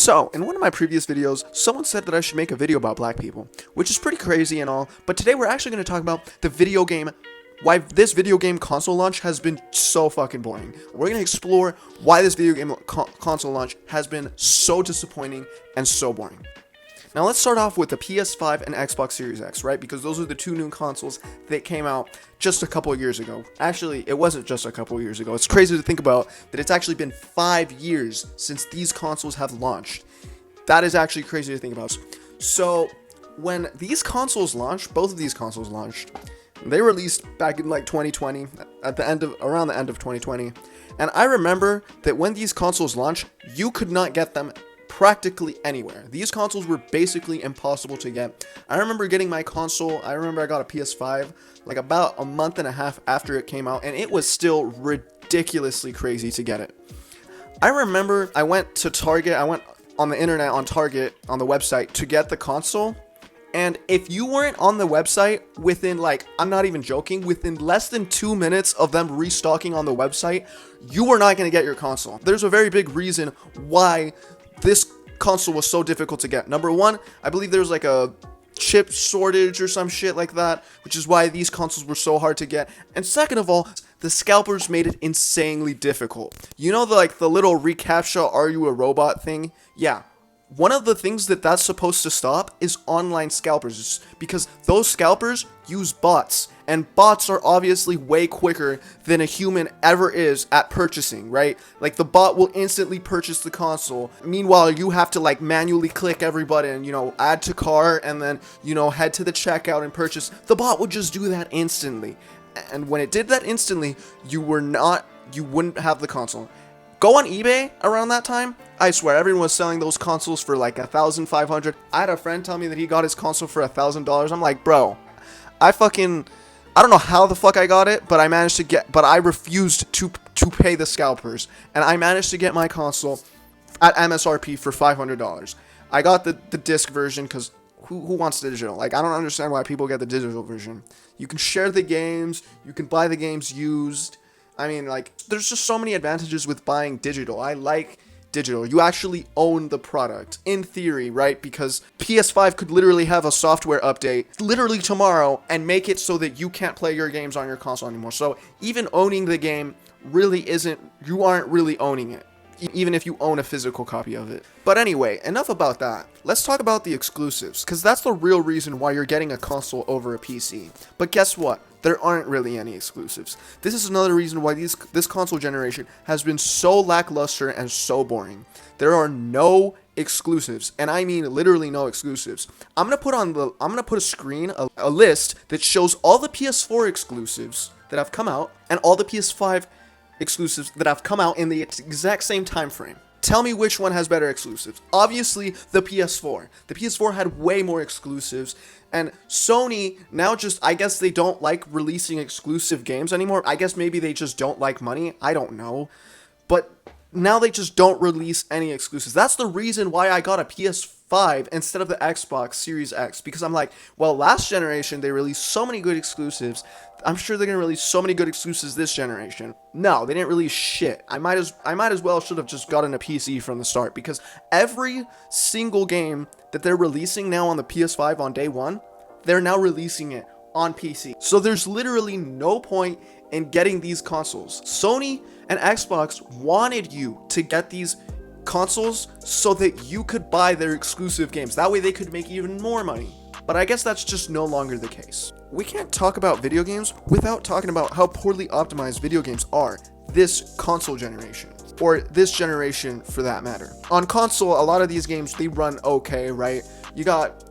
So, in one of my previous videos, someone said that I should make a video about black people, which is pretty crazy and all, but today we're actually going to talk about why this video game console launch has been so fucking boring. We're going to explore why this video game console launch has been so disappointing and so boring. Now let's start off with the PS5 and Xbox Series X, right? Because those are the two new consoles that came out just a couple of years ago. Actually, it wasn't just a couple of years ago. It's crazy to think about that it's actually been 5 years since these consoles have launched. That is actually crazy to think about. So, when these consoles launched, both of these consoles launched, they released back in like 2020, around the end of 2020. And I remember that when these consoles launched, you could not get them practically anywhere. These consoles were basically impossible to get. I remember getting my console, I got a PS5 like about a month and a half after it came out, and it was still ridiculously crazy to get it. I remember I went to Target, I went on the internet on Target, on the website, to get the console, and if you weren't on the website within I'm not even joking, within less than 2 minutes of them restocking on the website, you were not going to get your console. There's a very big reason why this console was so difficult to get. Number one, I believe there was like a chip shortage or some shit like that, which is why these consoles were so hard to get. And second of all, the scalpers made it insanely difficult. You know the little reCAPTCHA "Are you a robot" thing? Yeah. One of the things that's supposed to stop is online scalpers, because those scalpers use bots, and bots are obviously way quicker than a human ever is at purchasing, right? Like, the bot will instantly purchase the console. Meanwhile, you have to manually click every button, add to cart, and then, head to the checkout and purchase. The bot would just do that instantly. And when it did that instantly, you wouldn't have the console. Go on eBay around that time. I swear, everyone was selling those consoles for like $1,500. I had a friend tell me that he got his console for $1,000. I'm like, bro, I don't know how the fuck I got it, but I refused to pay the scalpers, and I managed to get my console at MSRP for $500. I got the disc version because who wants the digital? I don't understand why people get the digital version. You can share the games, you can buy the games used. I mean, there's just so many advantages with buying digital. I like digital. You actually own the product, in theory, right? Because PS5 could literally have a software update literally tomorrow and make it so that you can't play your games on your console anymore. So even owning the game you aren't really owning it, even if you own a physical copy of it. But anyway, enough about that. Let's talk about the exclusives, because that's the real reason why you're getting a console over a PC. But guess what? There aren't really any exclusives. This is another reason why this console generation has been so lackluster and so boring. There are no exclusives, and I mean literally no exclusives. I'm gonna put a screen, a list that shows all the PS4 exclusives that have come out and all the PS5 exclusives that have come out in the exact same time frame. Tell me which one has better exclusives. Obviously, the PS4. The PS4 had way more exclusives, and Sony now I guess they don't like releasing exclusive games anymore. I guess maybe they just don't like money. I don't know. But now they just don't release any exclusives. That's the reason why I got a PS5 instead of the Xbox Series X, because I'm like, well, last generation they released so many good exclusives. I'm sure they're gonna release so many good exclusives this generation. No, they didn't release shit. I might as well should have just gotten a PC from the start, because every single game that they're releasing now on the PS5 on day one, they're now releasing it on PC. So there's literally no point in getting these consoles. Sony and Xbox wanted you to get these consoles so that you could buy their exclusive games. That way they could make even more money. But I guess that's just no longer the case. We can't talk about video games without talking about how poorly optimized video games are this console generation, or this generation for that matter. On console, a lot of these games, they run okay, right? You got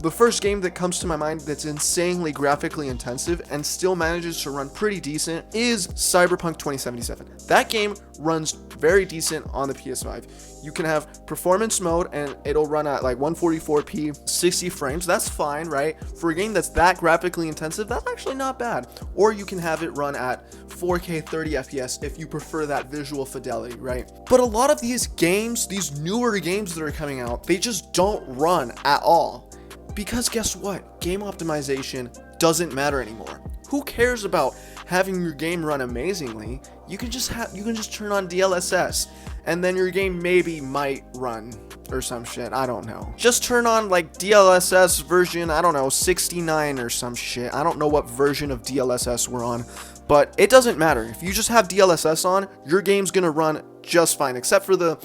the first game that comes to my mind that's insanely graphically intensive and still manages to run pretty decent is Cyberpunk 2077. That game runs very decent on the PS5. You can have performance mode and it'll run at 144p, 60 frames. That's fine, right? For a game that's that graphically intensive, that's actually not bad. Or you can have it run at 4K 30 FPS if you prefer that visual fidelity, right? But a lot of these games, these newer games that are coming out, they just don't run at all. Because guess what? Game optimization doesn't matter anymore. Who cares about having your game run amazingly? You can just turn on DLSS and then your game maybe might run or some shit. I don't know. Just turn on like DLSS version, I don't know, 69 or some shit. I don't know what version of DLSS we're on, but it doesn't matter. If you just have DLSS on, your game's gonna run just fine, except for the,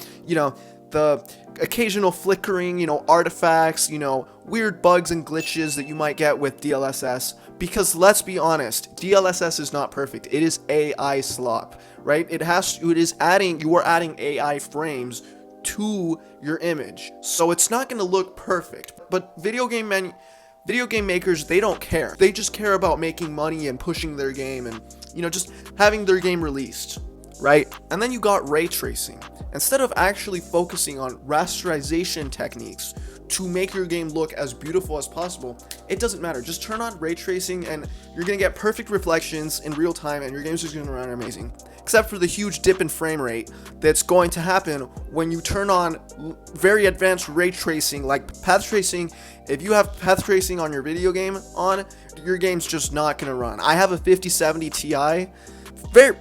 the occasional flickering, artifacts, weird bugs and glitches that you might get with DLSS. Because let's be honest, DLSS is not perfect. It is AI slop, right? You are adding AI frames to your image, so it's not going to look perfect. But video game makers, they don't care. They just care about making money and pushing their game and just having their game released, right? And then you got ray tracing. Instead of actually focusing on rasterization techniques to make your game look as beautiful as possible, it doesn't matter. Just turn on ray tracing and you're gonna get perfect reflections in real time and your game's just gonna run amazing. Except for the huge dip in frame rate that's going to happen when you turn on very advanced ray tracing like path tracing. If you have path tracing on your video game on, your game's just not gonna run. I have a 5070 Ti,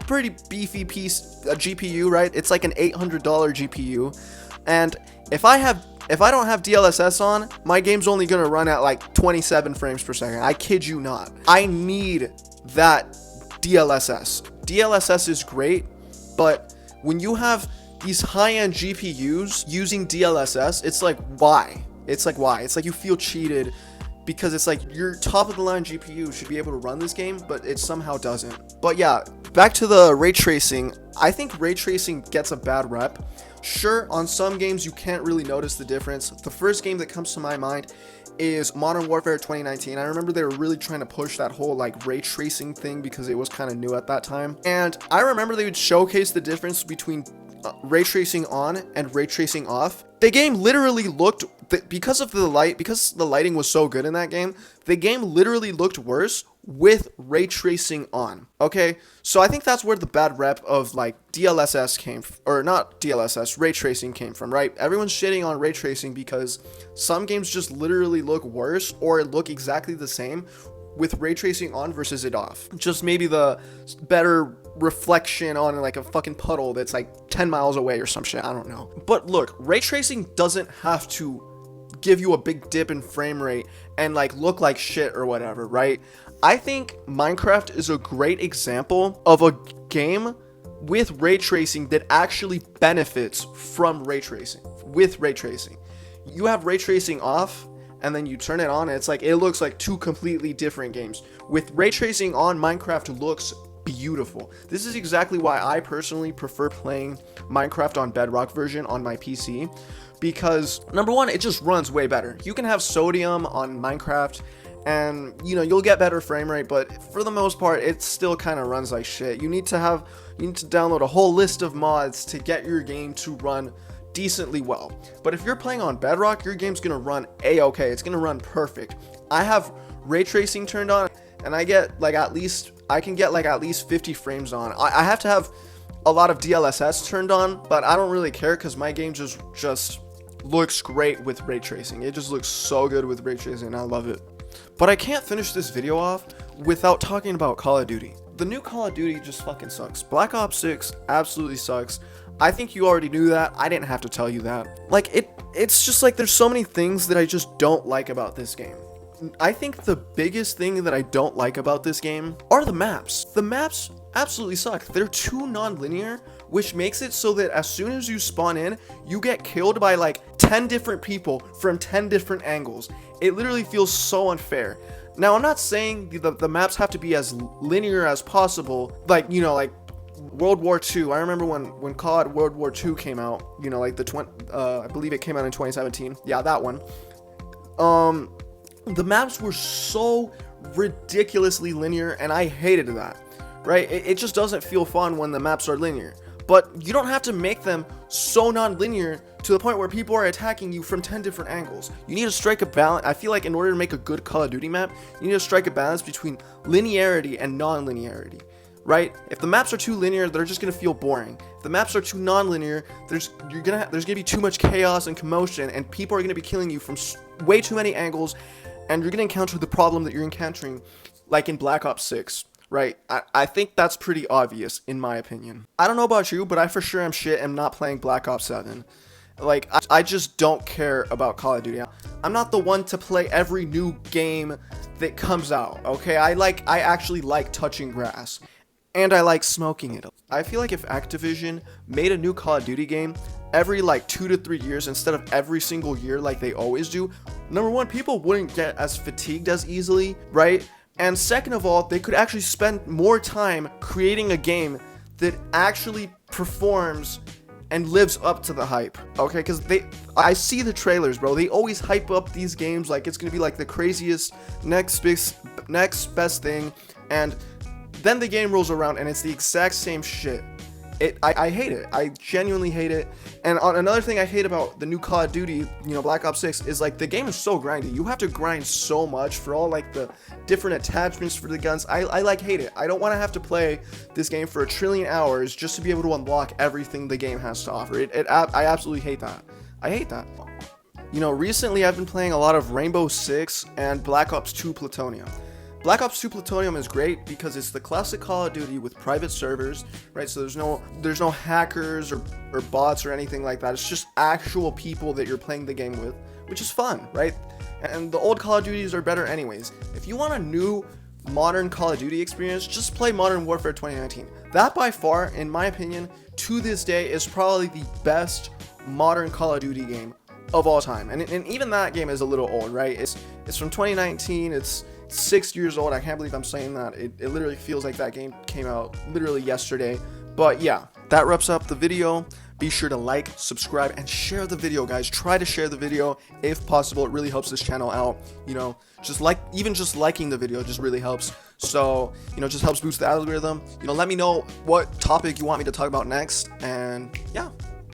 pretty beefy piece, a GPU, right? It's like an $800 GPU, and if I don't have DLSS on, my game's only gonna run at like 27 frames per second. I kid you not. I need that DLSS. DLSS is great, but when you have these high-end GPUs using DLSS, it's like, why? It's like you feel cheated, because it's like your top-of-the-line GPU should be able to run this game, but it somehow doesn't. But yeah, back to the ray tracing. I think ray tracing gets a bad rep. Sure, on some games you can't really notice the difference. The first game that comes to my mind is Modern Warfare 2019. I remember they were really trying to push that whole like ray tracing thing because it was kind of new at that time. And I remember they would showcase the difference between ray tracing on and ray tracing off. The game literally looked, because the lighting was so good in that game, the game literally looked worse with ray tracing on. Okay, so I think that's where the bad rep of like DLSS came, or not DLSS, ray tracing came from, right? Everyone's shitting on ray tracing because some games just literally look worse or look exactly the same with ray tracing on versus it off. Just maybe the better reflection on like a fucking puddle that's like 10 miles away or some shit, I don't know. But look, ray tracing doesn't have to give you a big dip in frame rate and like look like shit or whatever, right? I think Minecraft is a great example of a game with ray tracing that actually benefits from ray tracing. With ray tracing, you have ray tracing off and then you turn it on, and it's like it looks like two completely different games. With ray tracing on, Minecraft looks beautiful. This is exactly why I personally prefer playing Minecraft on Bedrock version on my PC, because number one, it just runs way better. You can have sodium on Minecraft and you'll get better frame rate, but for the most part it still kind of runs like shit. You need to download a whole list of mods to get your game to run decently well. But if you're playing on Bedrock, your game's gonna run a-okay. It's gonna run perfect. I have ray tracing turned on and I can get like at least 50 frames on. I have to have a lot of DLSS turned on, but I don't really care because my game just looks great with ray tracing. It just looks so good with ray tracing and I love it. But I can't finish this video off without talking about Call of Duty. The new Call of Duty just fucking sucks. Black Ops 6 absolutely sucks. I think you already knew that. I didn't have to tell you that. Like, it's just like there's so many things that I just don't like about this game. I think the biggest thing that I don't like about this game are the maps. The maps absolutely suck. They're too non-linear, which makes it so that as soon as you spawn in, you get killed by like 10 different people from 10 different angles. It literally feels so unfair. Now, I'm not saying the maps have to be as linear as possible, like, like World War II. I remember when COD World War II came out, like I believe it came out in 2017. Yeah, that one. The maps were so ridiculously linear and I hated that, right? It just doesn't feel fun when the maps are linear. But you don't have to make them so non-linear to the point where people are attacking you from 10 different angles. You need to strike a balance. I feel like in order to make a good Call of Duty map, you need to strike a balance between linearity and non-linearity, right? If the maps are too linear, they're just gonna feel boring. If the maps are too non-linear, there's gonna be too much chaos and commotion, and people are gonna be killing you from way too many angles, and you're gonna encounter the problem that you're encountering, like in Black Ops 6. right? I think that's pretty obvious in my opinion. I don't know about you, but I for sure am not playing Black Ops 7. Like, I just don't care about Call of Duty. I'm not the one to play every new game that comes out, okay? I actually like touching grass. And I like smoking it. I feel like if Activision made a new Call of Duty game every like 2 to 3 years instead of every single year like they always do, number one, people wouldn't get as fatigued as easily, right? And second of all, they could actually spend more time creating a game that actually performs and lives up to the hype, okay? Because I see the trailers, bro. They always hype up these games like it's gonna be like the craziest next best thing, and then the game rolls around and it's the exact same shit. I hate it. I genuinely hate it. And another thing I hate about the new Call of Duty, Black Ops 6, is like the game is so grindy. You have to grind so much for all like the different attachments for the guns. I like hate it. I don't want to have to play this game for 1 trillion hours just to be able to unlock everything the game has to offer. I absolutely hate that. I hate that. Recently I've been playing a lot of Rainbow Six and Black Ops 2 Plutonium. Black Ops 2 Plutonium is great because it's the classic Call of Duty with private servers, right? So there's no hackers or bots or anything like that. It's just actual people that you're playing the game with, which is fun, right? And the old Call of Duties are better anyways. If you want a new modern Call of Duty experience, just play Modern Warfare 2019. That by far, in my opinion, to this day is probably the best modern Call of Duty game of all time. And even that game is a little old, right? It's from 2019. It's 6 years old. I can't believe I'm saying that. It literally feels like that game came out literally yesterday. But yeah, that wraps up the video. Be sure to like, subscribe, and share the video, guys. Try to share the video if possible. It really helps this channel out. Just liking the video just really helps. So, just helps boost the algorithm. Let me know what topic you want me to talk about next. And yeah.